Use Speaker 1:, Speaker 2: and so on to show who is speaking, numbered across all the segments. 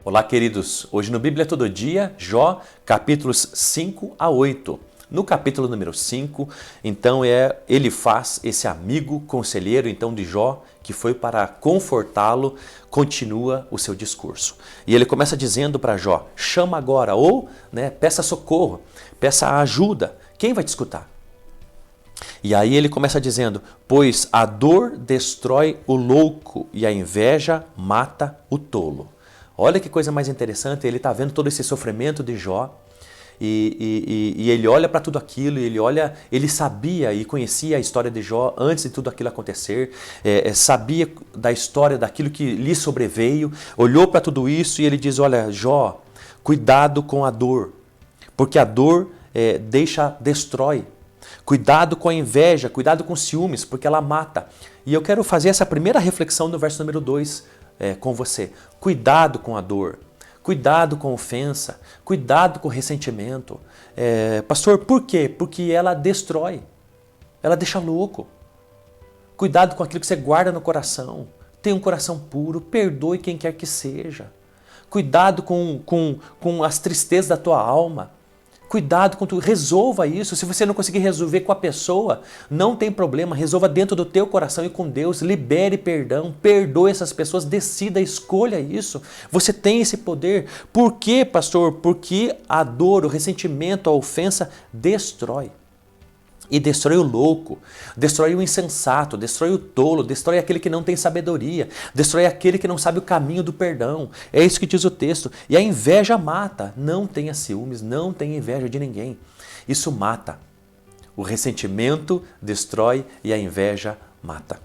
Speaker 1: Olá, queridos. Hoje no Bíblia Todo Dia, Jó, capítulos 5 a 8. No capítulo número 5, então, ele faz esse amigo conselheiro então de Jó, que foi para confortá-lo, continua o seu discurso. E ele começa dizendo para Jó, chama agora, ou peça socorro, peça ajuda. Quem vai te escutar? E aí ele começa dizendo, pois a dor destrói o louco e a inveja mata o tolo. Olha que coisa mais interessante, ele está vendo todo esse sofrimento de Jó e ele olha para tudo aquilo, ele sabia e conhecia a história de Jó antes de tudo aquilo acontecer, sabia da história daquilo que lhe sobreveio, olhou para tudo isso e ele diz, olha Jó, cuidado com a dor, porque a dor destrói. Cuidado com a inveja, cuidado com ciúmes, porque ela mata. E eu quero fazer essa primeira reflexão no verso número 2 com você. Cuidado com a dor, cuidado com a ofensa, cuidado com o ressentimento. Pastor, por quê? Porque ela destrói, ela deixa louco. Cuidado com aquilo que você guarda no coração. Tenha um coração puro, perdoe quem quer que seja. Cuidado com as tristezas da tua alma. Cuidado com tudo, resolva isso. Se você não conseguir resolver com a pessoa, não tem problema, resolva dentro do teu coração e com Deus, libere perdão, perdoe essas pessoas, decida, escolha isso. Você tem esse poder. Por quê, pastor? Porque a dor, o ressentimento, a ofensa destrói. E destrói o louco, destrói o insensato, destrói o tolo, destrói aquele que não tem sabedoria, destrói aquele que não sabe o caminho do perdão. É isso que diz o texto. E a inveja mata. Não tenha ciúmes, não tenha inveja de ninguém. Isso mata. O ressentimento destrói e a inveja mata.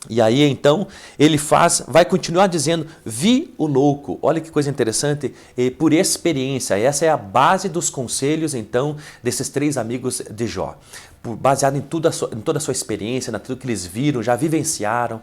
Speaker 1: E aí então ele vai continuar dizendo, vi o louco. Olha que coisa interessante, e por experiência, essa é a base dos conselhos então desses três amigos de Jó. Baseado em toda a sua experiência, naquilo que eles viram, já vivenciaram,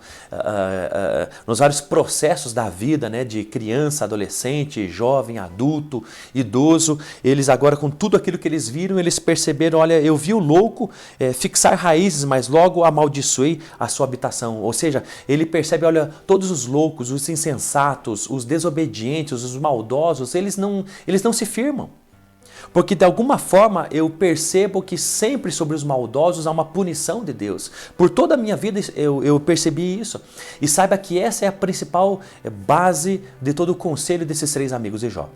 Speaker 1: nos vários processos da vida, de criança, adolescente, jovem, adulto, idoso. Eles agora, com tudo aquilo que eles viram, eles perceberam, olha, eu vi o louco fixar raízes, mas logo amaldiçoei a sua habitação. Ou seja, ele percebe, olha, todos os loucos, os insensatos, os desobedientes, os maldosos, eles não se firmam. Porque de alguma forma eu percebo que sempre sobre os maldosos há uma punição de Deus. Por toda a minha vida eu percebi isso. E saiba que essa é a principal base de todo o conselho desses três amigos de Jó.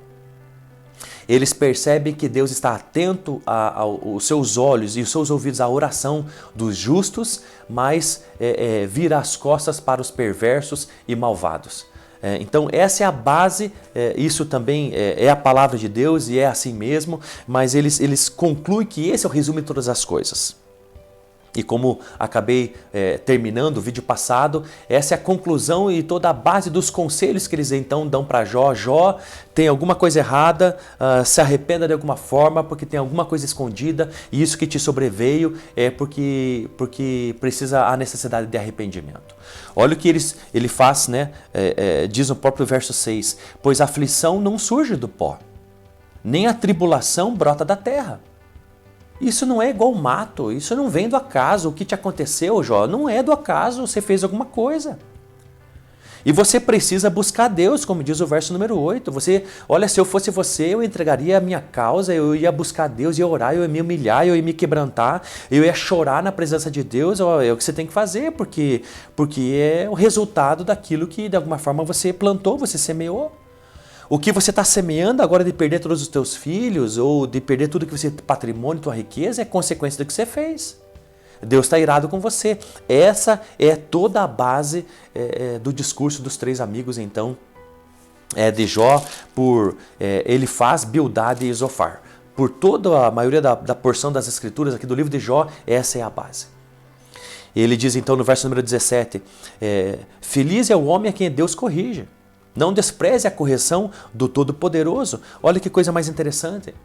Speaker 1: Eles percebem que Deus está atento aos seus olhos e os seus ouvidos à oração dos justos, mas vira as costas para os perversos e malvados. Então essa é a base, isso também é a palavra de Deus e é assim mesmo, mas eles concluem que esse é o resumo de todas as coisas. E como acabei terminando o vídeo passado, essa é a conclusão e toda a base dos conselhos que eles então dão para Jó. Jó, tem alguma coisa errada, se arrependa de alguma forma, porque tem alguma coisa escondida, e isso que te sobreveio é porque há necessidade de arrependimento. Olha o que ele faz, diz no próprio verso 6, pois a aflição não surge do pó, nem a tribulação brota da terra. Isso não é igual mato, isso não vem do acaso. O que te aconteceu, Jó, não é do acaso, você fez alguma coisa. E você precisa buscar Deus, como diz o verso número 8. Olha, se eu fosse você, eu entregaria a minha causa, eu ia buscar Deus, ia orar, eu ia me humilhar, eu ia me quebrantar, eu ia chorar na presença de Deus. É o que você tem que fazer, porque é o resultado daquilo que de alguma forma você plantou, você semeou. O que você está semeando agora de perder todos os teus filhos ou de perder tudo que você patrimônio, tua riqueza, é consequência do que você fez. Deus está irado com você. Essa é toda a base do discurso dos três amigos, então, de Jó, ele faz Bildade e Zofar. Por toda a maioria da porção das escrituras aqui do livro de Jó, essa é a base. Ele diz então no verso número 17, feliz é o homem a quem Deus corrige. Não despreze a correção do Todo-Poderoso. Olha que coisa mais interessante.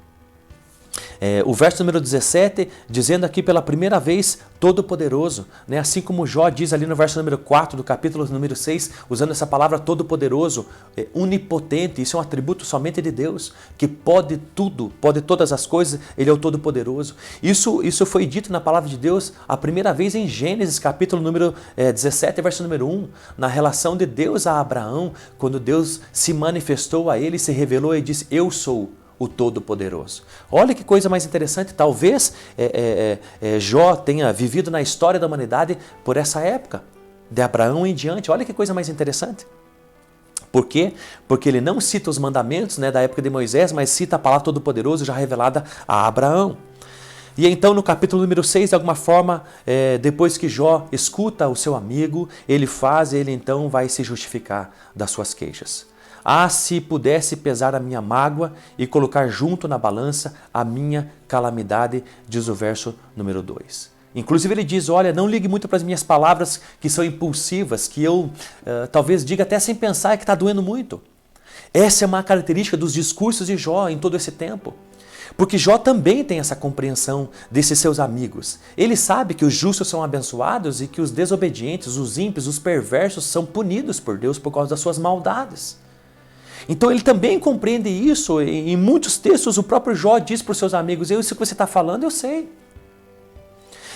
Speaker 1: O verso número 17, dizendo aqui pela primeira vez, Todo-Poderoso, né? Assim como Jó diz ali no verso número 4 do capítulo número 6, usando essa palavra Todo-Poderoso, onipotente, isso é um atributo somente de Deus, que pode tudo, pode todas as coisas, Ele é o Todo-Poderoso. Isso foi dito na palavra de Deus a primeira vez em Gênesis, capítulo número 17, verso número 1, na relação de Deus a Abraão, quando Deus se manifestou a ele, se revelou e disse, eu sou o Todo-Poderoso. Olha que coisa mais interessante, talvez Jó tenha vivido na história da humanidade por essa época, de Abraão em diante. Olha que coisa mais interessante. Por quê? Porque ele não cita os mandamentos, né, da época de Moisés, mas cita a palavra Todo-Poderoso já revelada a Abraão. E então no capítulo número 6, de alguma forma, depois que Jó escuta o seu amigo, ele então vai se justificar das suas queixas. Ah, se pudesse pesar a minha mágoa e colocar junto na balança a minha calamidade, diz o verso número 2. Inclusive ele diz, olha, não ligue muito para as minhas palavras que são impulsivas, que eu talvez diga até sem pensar que está doendo muito. Essa é uma característica dos discursos de Jó em todo esse tempo. Porque Jó também tem essa compreensão desses seus amigos. Ele sabe que os justos são abençoados e que os desobedientes, os ímpios, os perversos são punidos por Deus por causa das suas maldades. Então ele também compreende isso. Em muitos textos o próprio Jó diz para os seus amigos, isso que você está falando eu sei.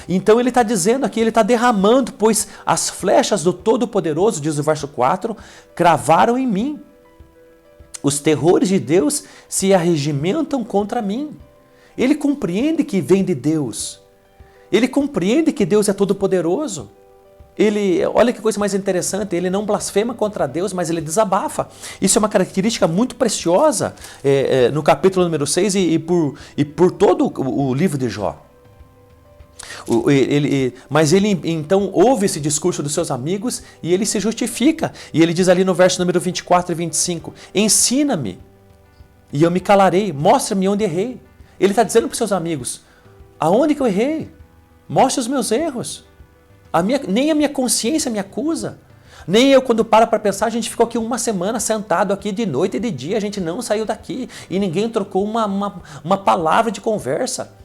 Speaker 1: Então ele está dizendo aqui, ele está derramando, pois as flechas do Todo-Poderoso, diz o verso 4, cravaram em mim. Os terrores de Deus se arregimentam contra mim. Ele compreende que vem de Deus. Ele compreende que Deus é todo-poderoso. Olha que coisa mais interessante, ele não blasfema contra Deus, mas ele desabafa. Isso é uma característica muito preciosa no capítulo número 6 e por todo o livro de Jó. Mas ele então ouve esse discurso dos seus amigos e ele se justifica. E ele diz ali no verso número 24 e 25, ensina-me e eu me calarei, mostra-me onde errei. Ele está dizendo para os seus amigos, aonde que eu errei? Mostre os meus erros. Nem a minha consciência me acusa. Nem eu, quando para pensar, a gente ficou aqui uma semana sentado aqui de noite e de dia, a gente não saiu daqui e ninguém trocou uma palavra de conversa.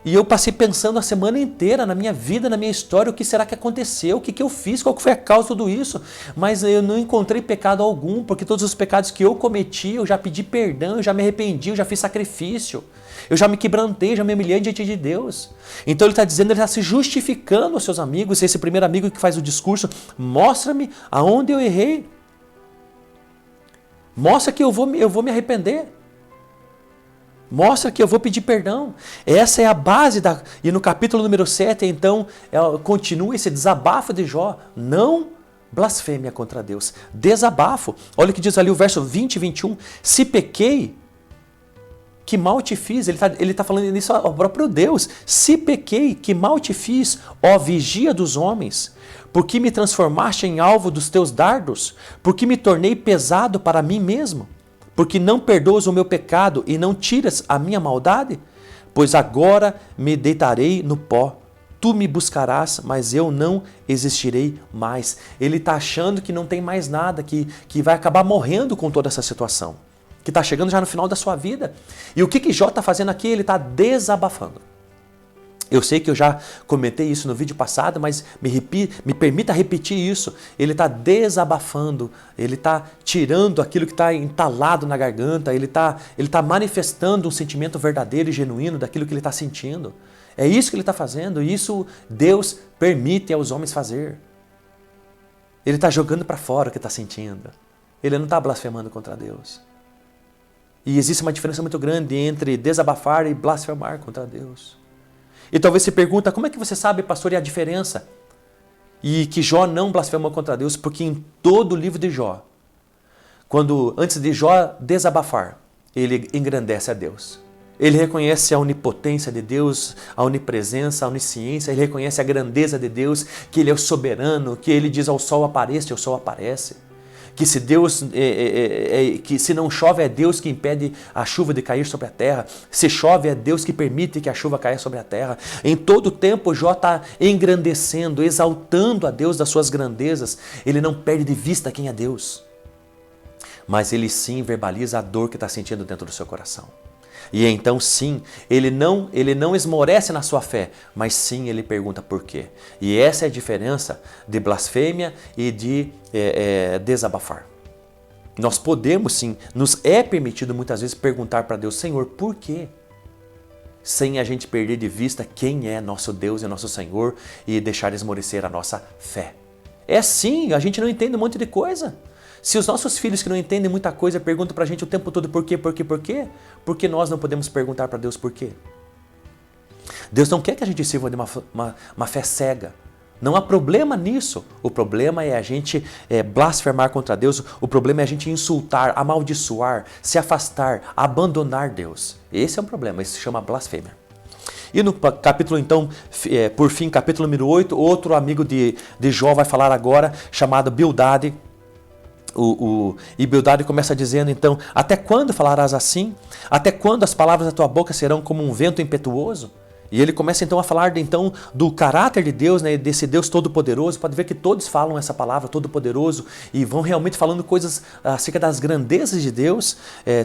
Speaker 1: E eu passei pensando a semana inteira na minha vida, na minha história, o que será que aconteceu, o que eu fiz, qual foi a causa de tudo isso. Mas eu não encontrei pecado algum, porque todos os pecados que eu cometi, eu já pedi perdão, eu já me arrependi, eu já fiz sacrifício. Eu já me quebrantei, já me humilhei diante de Deus. Então ele está dizendo, ele está se justificando aos seus amigos, esse primeiro amigo que faz o discurso, mostra-me aonde eu errei. Mostra que eu vou me arrepender. Mostra que eu vou pedir perdão. Essa é a base E no capítulo número 7, então, continua esse desabafo de Jó. Não blasfêmia contra Deus. Desabafo. Olha o que diz ali o verso 20 e 21. Se pequei, que mal te fiz. Ele está falando nisso ao próprio Deus. Se pequei, que mal te fiz, ó vigia dos homens. Porque me transformaste em alvo dos teus dardos. Porque me tornei pesado para mim mesmo. Porque não perdoas o meu pecado e não tiras a minha maldade? Pois agora me deitarei no pó. Tu me buscarás, mas eu não existirei mais. Ele está achando que não tem mais nada, que vai acabar morrendo com toda essa situação. Que está chegando já no final da sua vida. E o que Jó está fazendo aqui? Ele está desabafando. Eu sei que eu já comentei isso no vídeo passado, mas me permita repetir isso. Ele está desabafando, ele está tirando aquilo que está entalado na garganta, ele está manifestando um sentimento verdadeiro e genuíno daquilo que ele está sentindo. É isso que ele está fazendo, e isso Deus permite aos homens fazer. Ele está jogando para fora o que está sentindo. Ele não está blasfemando contra Deus. E existe uma diferença muito grande entre desabafar e blasfemar contra Deus. E talvez se pergunta, como é que você sabe, pastor, e a diferença? E que Jó não blasfemou contra Deus, porque em todo o livro de Jó, antes de Jó desabafar, ele engrandece a Deus. Ele reconhece a onipotência de Deus, a onipresença, a onisciência, ele reconhece a grandeza de Deus, que ele é o soberano, que ele diz ao sol apareça, e o sol aparece. Que que se não chove é Deus que impede a chuva de cair sobre a terra. Se chove é Deus que permite que a chuva caia sobre a terra. Em todo o tempo Jó está engrandecendo, exaltando a Deus das suas grandezas. Ele não perde de vista quem é Deus. Mas ele sim verbaliza a dor que está sentindo dentro do seu coração. E então sim, ele não esmorece na sua fé, mas sim ele pergunta por quê. E essa é a diferença de blasfêmia e de desabafar. Nós podemos sim, nos é permitido muitas vezes perguntar para Deus, Senhor, por quê? Sem a gente perder de vista quem é nosso Deus e nosso Senhor e deixar esmorecer a nossa fé. É sim, a gente não entende um monte de coisa. Se os nossos filhos que não entendem muita coisa perguntam pra gente o tempo todo por quê, por quê, por quê, por que nós não podemos perguntar para Deus por quê? Deus não quer que a gente sirva de uma fé cega. Não há problema nisso. O problema é a gente blasfemar contra Deus, o problema é a gente insultar, amaldiçoar, se afastar, abandonar Deus. Esse é um problema, isso se chama blasfêmia. E no capítulo, então, por fim, capítulo número 8, outro amigo de Jó vai falar agora, chamado Bildade. E Bildade começa dizendo, então, até quando falarás assim? Até quando as palavras da tua boca serão como um vento impetuoso? E ele começa então a falar então do caráter de Deus, né, desse Deus todo-poderoso. Pode ver que todos falam essa palavra, todo-poderoso, e vão realmente falando coisas acerca das grandezas de Deus,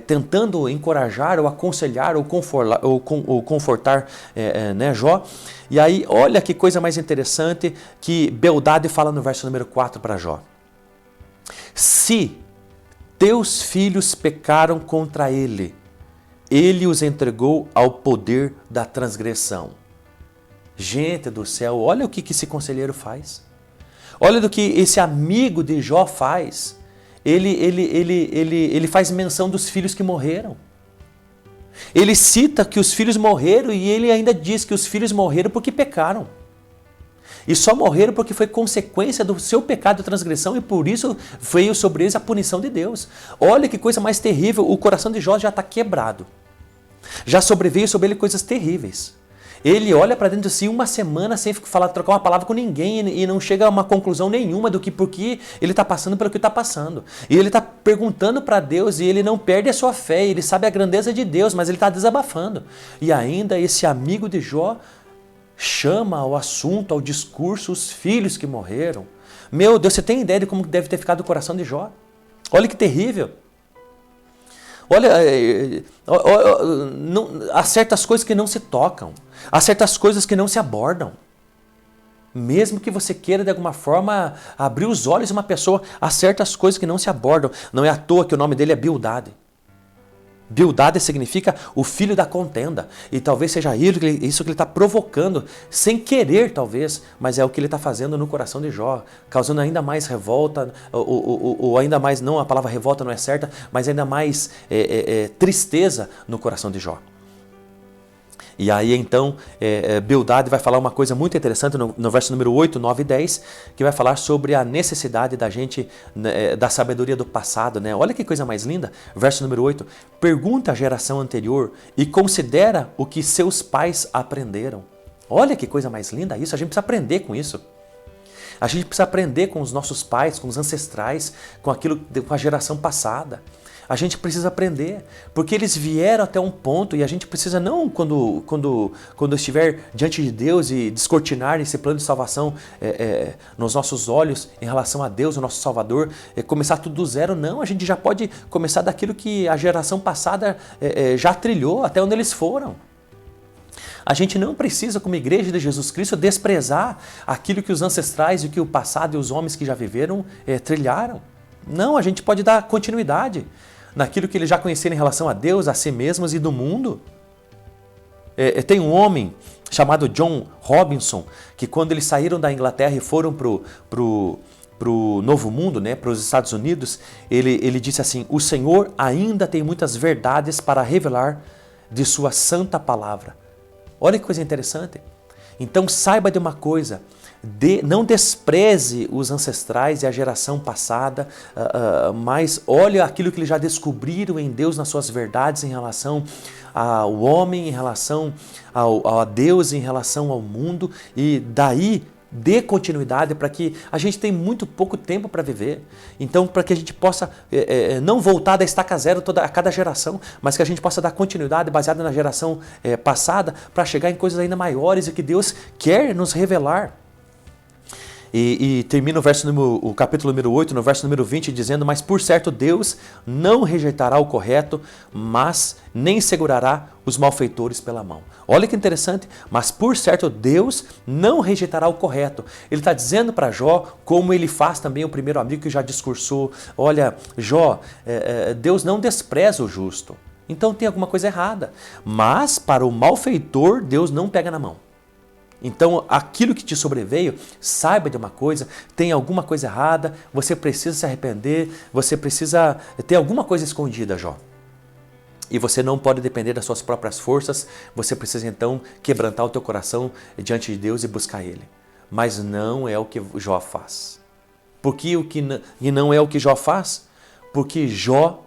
Speaker 1: tentando encorajar ou aconselhar ou confortar né, Jó. E aí, olha que coisa mais interessante que Bildade fala no verso número 4 para Jó. Se teus filhos pecaram contra ele, ele os entregou ao poder da transgressão. Gente do céu, olha o que esse conselheiro faz. Olha do que esse amigo de Jó faz. Ele faz menção dos filhos que morreram. Ele cita que os filhos morreram e ele ainda diz que os filhos morreram porque pecaram. E só morreram porque foi consequência do seu pecado de transgressão e por isso veio sobre eles a punição de Deus. Olha que coisa mais terrível, o coração de Jó já está quebrado. Já sobreveio sobre ele coisas terríveis. Ele olha para dentro de si uma semana sem trocar uma palavra com ninguém e não chega a uma conclusão nenhuma do que porque ele está passando pelo que está passando. E ele está perguntando para Deus e ele não perde a sua fé, ele sabe a grandeza de Deus, mas ele está desabafando. E ainda esse amigo de Jó chama ao assunto, ao discurso, os filhos que morreram. Meu Deus, você tem ideia de como deve ter ficado o coração de Jó? Olha que terrível. Olha, há certas coisas que não se tocam. Há certas coisas que não se abordam. Mesmo que você queira, de alguma forma, abrir os olhos de uma pessoa, há certas coisas que não se abordam. Não é à toa que o nome dele é Bildade. Bildade significa o filho da contenda. E talvez seja isso que ele está provocando, sem querer talvez, mas é o que ele está fazendo no coração de Jó, causando ainda mais revolta, ou ainda mais, não, a palavra revolta não é certa, mas ainda mais tristeza no coração de Jó. E aí então Bildade vai falar uma coisa muito interessante no verso número 8, 9 e 10, que vai falar sobre a necessidade da gente, da sabedoria do passado, né? Olha que coisa mais linda, verso número 8, pergunta à geração anterior e considera o que seus pais aprenderam. Olha que coisa mais linda isso, a gente precisa aprender com isso. A gente precisa aprender com os nossos pais, com os ancestrais, com a geração passada. A gente precisa aprender, porque eles vieram até um ponto e a gente precisa não, quando estiver diante de Deus e descortinar esse plano de salvação nos nossos olhos em relação a Deus, o nosso Salvador, começar tudo do zero, não. A gente já pode começar daquilo que a geração passada já trilhou, até onde eles foram. A gente não precisa, como igreja de Jesus Cristo, desprezar aquilo que os ancestrais e que o passado e os homens que já viveram trilharam. Não, a gente pode dar continuidade naquilo que eles já conheceram em relação a Deus, a si mesmos e do mundo. Tem um homem chamado John Robinson, que quando eles saíram da Inglaterra e foram pro Novo Mundo, né, para os Estados Unidos, ele disse assim, o Senhor ainda tem muitas verdades para revelar de sua santa palavra. Olha que coisa interessante. Então saiba de uma coisa, não despreze os ancestrais e a geração passada, mas olhe aquilo que eles já descobriram em Deus nas suas verdades em relação ao homem, em relação a Deus, em relação ao mundo, e daí dê continuidade, para que a gente tenha muito pouco tempo para viver. Então, para que a gente possa não voltar da estaca zero a cada geração, mas que a gente possa dar continuidade baseada na geração passada, para chegar em coisas ainda maiores e que Deus quer nos revelar. E termina o capítulo número 8, no verso número 20, dizendo: mas por certo Deus não rejeitará o correto, mas nem segurará os malfeitores pela mão. Olha que interessante, mas por certo Deus não rejeitará o correto. Ele está dizendo para Jó, como ele faz também o primeiro amigo que já discursou: olha, Jó, Deus não despreza o justo, então tem alguma coisa errada, mas para o malfeitor Deus não pega na mão. Então, aquilo que te sobreveio, saiba de uma coisa, tem alguma coisa errada, você precisa se arrepender, você precisa ter alguma coisa escondida, Jó. E você não pode depender das suas próprias forças, você precisa então quebrantar o teu coração diante de Deus e buscar Ele. Mas não é o que Jó faz. Por que não é o que Jó faz? Porque Jó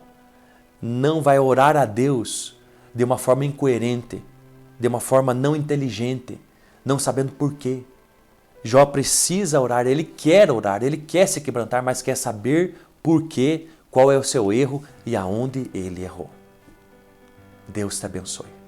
Speaker 1: não vai orar a Deus de uma forma incoerente, de uma forma não inteligente, não sabendo por quê. Jó precisa orar, ele quer se quebrantar, mas quer saber por quê, qual é o seu erro e aonde ele errou. Deus te abençoe.